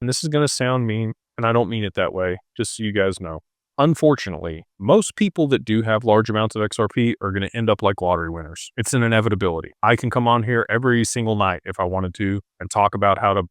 and this is going to sound mean, and I don't mean it that way, just so you guys know. Unfortunately, most people that do have large amounts of XRP are going to end up like lottery winners. It's an inevitability. I can come on here every single night if I wanted to and talk about how to,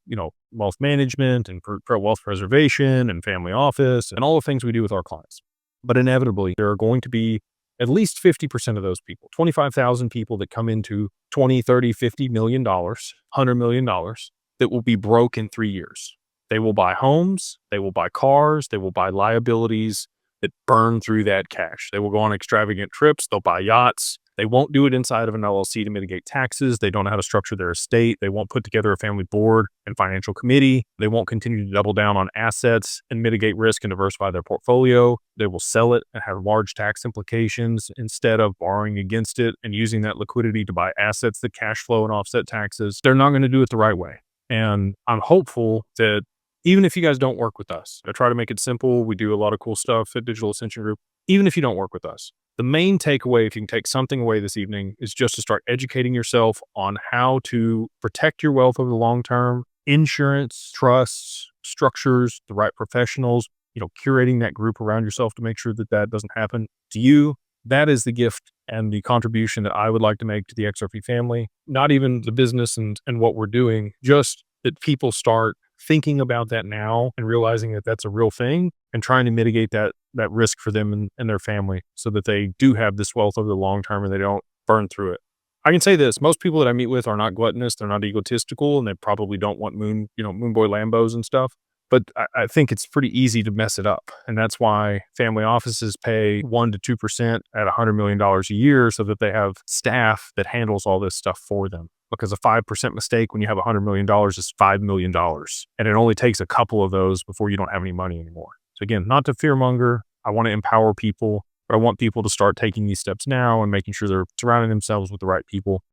wealth management and wealth preservation and family office and all the things we do with our clients. But inevitably, there are going to be at least 50% of those people, 25,000 people that come into 20, 30, $50 million, $100 million that will be broke in 3 years. They will buy homes, they will buy cars, they will buy liabilities that burn through that cash. They will go on extravagant trips, they'll buy yachts. They won't do it inside of an LLC to mitigate taxes. They don't know how to structure their estate. They won't put together a family board and financial committee. They won't continue to double down on assets and mitigate risk and diversify their portfolio. They will sell it and have large tax implications instead of borrowing against it and using that liquidity to buy assets that cash flow and offset taxes. They're not going to do it the right way. And I'm hopeful that even if you guys don't work with us, I try to make it simple. We do a lot of cool stuff at Digital Ascension Group. Even if you don't work with us, the main takeaway, if you can take something away this evening, is just to start educating yourself on how to protect your wealth over the long term, insurance, trusts, structures, the right professionals, curating that group around yourself to make sure that that doesn't happen to you. That is the gift and the contribution that I would like to make to the XRP family. Not even the business and what we're doing, just that people start thinking about that now and realizing that that's a real thing and trying to mitigate that risk for them and their family so that they do have this wealth over the long term and they don't burn through it. I can say this, most people that I meet with are not gluttonous, they're not egotistical, and they probably don't want moon boy Lambos and stuff. But I think it's pretty easy to mess it up. And that's why family offices pay 1% to 2% at $100 million a year so that they have staff that handles all this stuff for them. Because a 5% mistake when you have $100 million is $5 million. And it only takes a couple of those before you don't have any money anymore. So again, not to fearmonger. I want to empower people, but I want people to start taking these steps now and making sure they're surrounding themselves with the right people